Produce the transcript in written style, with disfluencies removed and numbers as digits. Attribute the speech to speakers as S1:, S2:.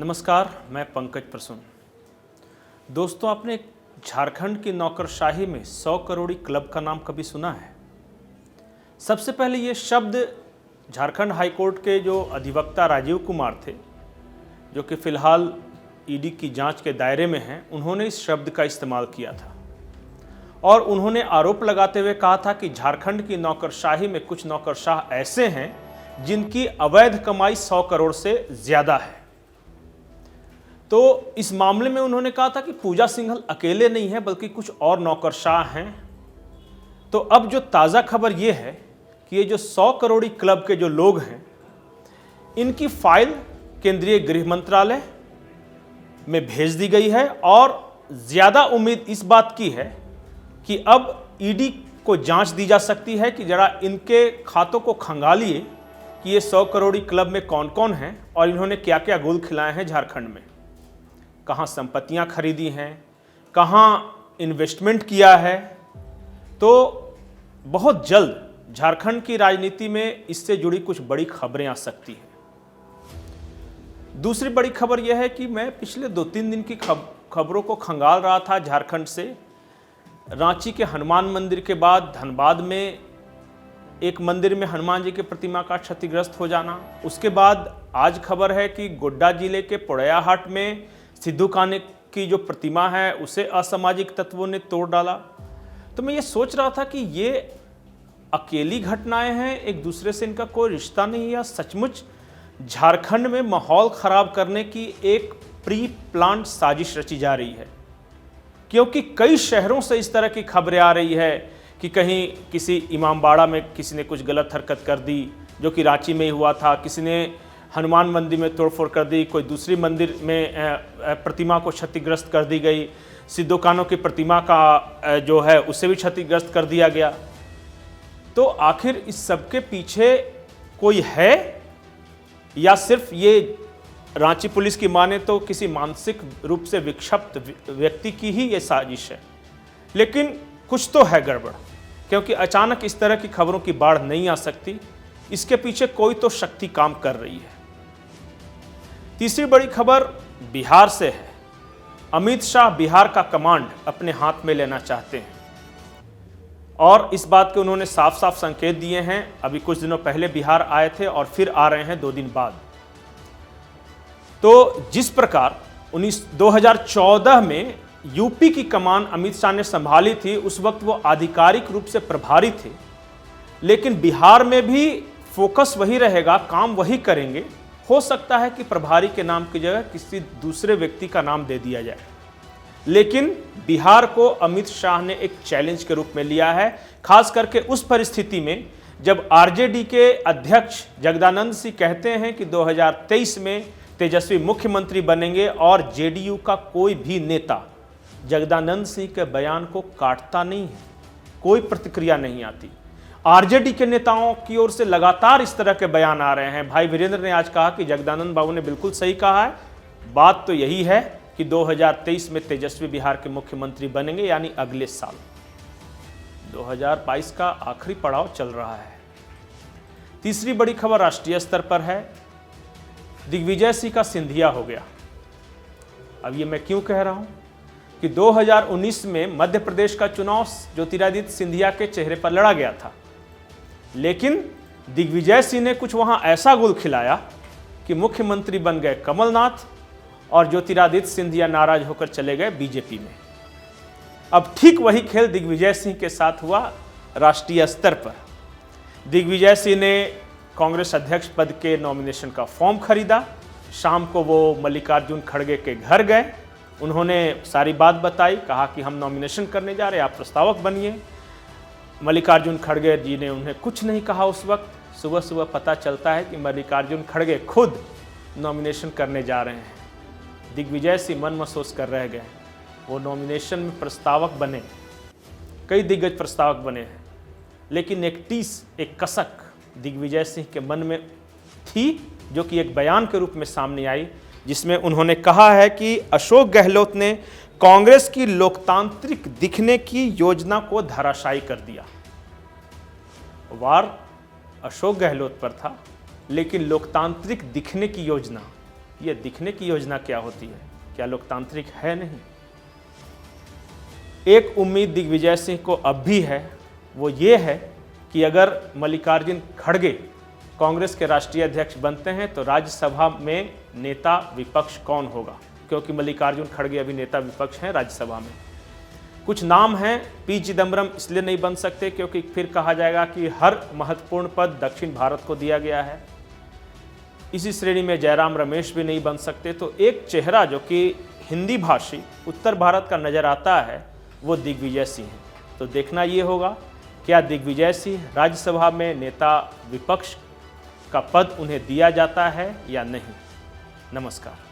S1: नमस्कार, मैं पंकज प्रसून। दोस्तों, आपने झारखंड की नौकरशाही में 100 करोड़ी क्लब का नाम कभी सुना है? सबसे पहले ये शब्द झारखंड हाईकोर्ट के जो अधिवक्ता राजीव कुमार थे, जो कि फिलहाल ईडी की जांच के दायरे में हैं, उन्होंने इस शब्द का इस्तेमाल किया था और उन्होंने आरोप लगाते हुए कहा था कि झारखंड की नौकरशाही में कुछ नौकरशाह ऐसे हैं जिनकी अवैध कमाई 100 करोड़ से ज़्यादा है। तो इस मामले में उन्होंने कहा था कि पूजा सिंघल अकेले नहीं है बल्कि कुछ और नौकरशाह हैं। तो अब जो ताज़ा खबर ये है कि ये जो 100 करोड़ी क्लब के जो लोग हैं, इनकी फाइल केंद्रीय गृह मंत्रालय में भेज दी गई है और ज़्यादा उम्मीद इस बात की है कि अब ईडी को जांच दी जा सकती है कि जरा इनके खातों को खंगालिए कि ये 100 करोड़ी क्लब में कौन कौन हैं और इन्होंने क्या क्या गुल खिलाए हैं झारखंड में, कहाँ संपत्तियां खरीदी हैं, कहाँ इन्वेस्टमेंट किया है। तो बहुत जल्द झारखंड की राजनीति में इससे जुड़ी कुछ बड़ी खबरें आ सकती हैं। दूसरी बड़ी खबर यह है कि मैं पिछले 2-3 दिन की खबरों को खंगाल रहा था। झारखंड से रांची के हनुमान मंदिर के बाद धनबाद में एक मंदिर में हनुमान जी की प्रतिमा का क्षतिग्रस्त हो जाना, उसके बाद आज खबर है कि गोड्डा जिले के पोड़ैयाहाट में सिद्धू कान्हू की जो प्रतिमा है उसे असामाजिक तत्वों ने तोड़ डाला। तो मैं ये सोच रहा था कि ये अकेली घटनाएं हैं, एक दूसरे से इनका कोई रिश्ता नहीं है, या सचमुच झारखंड में माहौल खराब करने की एक प्री प्लान साजिश रची जा रही है। क्योंकि कई शहरों से इस तरह की खबरें आ रही है कि कहीं किसी इमामबाड़ा में किसी ने कुछ गलत हरकत कर दी, जो कि रांची में ही हुआ था, किसी ने हनुमान मंदिर में तोड़फोड़ कर दी, कोई दूसरी मंदिर में प्रतिमा को क्षतिग्रस्त कर दी गई, सिद्धू कान्हू की प्रतिमा का जो है उसे भी क्षतिग्रस्त कर दिया गया। तो आखिर इस सब के पीछे कोई है या सिर्फ ये रांची पुलिस की माने तो किसी मानसिक रूप से विक्षिप्त व्यक्ति की ही ये साजिश है? लेकिन कुछ तो है गड़बड़, क्योंकि अचानक इस तरह की खबरों की बाढ़ नहीं आ सकती। इसके पीछे कोई तो शक्ति काम कर रही है। तीसरी बड़ी खबर बिहार से है। अमित शाह बिहार का कमांड अपने हाथ में लेना चाहते हैं और इस बात के उन्होंने साफ साफ संकेत दिए हैं। अभी कुछ दिनों पहले बिहार आए थे और फिर आ रहे हैं 2 दिन बाद। तो जिस प्रकार 2014 में यूपी की कमान अमित शाह ने संभाली थी, उस वक्त वो आधिकारिक रूप से प्रभारी थे, लेकिन बिहार में भी फोकस वही रहेगा, काम वही करेंगे। हो सकता है कि प्रभारी के नाम की जगह किसी दूसरे व्यक्ति का नाम दे दिया जाए, लेकिन बिहार को अमित शाह ने एक चैलेंज के रूप में लिया है, खास करके उस परिस्थिति में जब आरजेडी के अध्यक्ष जगदानंद सिंह कहते हैं कि 2023 में तेजस्वी मुख्यमंत्री बनेंगे और जेडीयू का कोई भी नेता जगदानंद सिंह के बयान को काटता नहीं है, कोई प्रतिक्रिया नहीं आती। आरजेडी के नेताओं की ओर से लगातार इस तरह के बयान आ रहे हैं। भाई वीरेंद्र ने आज कहा कि जगदानंद बाबू ने बिल्कुल सही कहा है, बात तो यही है कि 2023 में तेजस्वी बिहार के मुख्यमंत्री बनेंगे, यानी अगले साल 2022 का आखिरी पड़ाव चल रहा है। तीसरी बड़ी खबर राष्ट्रीय स्तर पर है। दिग्विजय सिंह का सिंधिया हो गया। अब ये मैं क्यों कह रहा हूं कि 2019 में मध्य प्रदेश का चुनाव ज्योतिरादित्य सिंधिया के चेहरे पर लड़ा गया था, लेकिन दिग्विजय सिंह ने कुछ वहां ऐसा गुल खिलाया कि मुख्यमंत्री बन गए कमलनाथ और ज्योतिरादित्य सिंधिया नाराज होकर चले गए बीजेपी में। अब ठीक वही खेल दिग्विजय सिंह के साथ हुआ राष्ट्रीय स्तर पर। दिग्विजय सिंह ने कांग्रेस अध्यक्ष पद के नॉमिनेशन का फॉर्म खरीदा। शाम को वो मल्लिकार्जुन खड़गे के घर गए, उन्होंने सारी बात बताई, कहा कि हम नॉमिनेशन करने जा रहे हैं, आप प्रस्तावक बनिए। मल्लिकार्जुन खड़गे जी ने उन्हें कुछ नहीं कहा। उस वक्त सुबह सुबह पता चलता है कि मल्लिकार्जुन खड़गे खुद नॉमिनेशन करने जा रहे हैं। दिग्विजय सिंह मन महसूस कर रह गए। वो नॉमिनेशन में प्रस्तावक बने, कई दिग्गज प्रस्तावक बने हैं, लेकिन एक टीस, एक कसक दिग्विजय सिंह के मन में थी, जो कि एक बयान के रूप में सामने आई, जिसमें उन्होंने कहा है कि अशोक गहलोत ने कांग्रेस की लोकतांत्रिक दिखने की योजना को धराशायी कर दिया। वार अशोक गहलोत पर था, लेकिन लोकतांत्रिक दिखने की योजना ये दिखने की योजना क्या होती है? क्या लोकतांत्रिक है? नहीं। एक उम्मीद दिग्विजय सिंह को अब भी है, वो ये है कि अगर मल्लिकार्जुन खड़गे कांग्रेस के राष्ट्रीय अध्यक्ष बनते हैं तो राज्यसभा में नेता विपक्ष कौन होगा, क्योंकि मल्लिकार्जुन खड़गे अभी नेता विपक्ष हैं राज्यसभा में। कुछ नाम हैं, पी चिदम्बरम इसलिए नहीं बन सकते क्योंकि फिर कहा जाएगा कि हर महत्वपूर्ण पद दक्षिण भारत को दिया गया है। इसी श्रेणी में जयराम रमेश भी नहीं बन सकते। तो एक चेहरा जो कि हिंदी भाषी उत्तर भारत का नजर आता है वो दिग्विजय सिंह है। तो देखना ये होगा क्या दिग्विजय सिंह राज्यसभा में नेता विपक्ष का पद उन्हें दिया जाता है या नहीं। नमस्कार।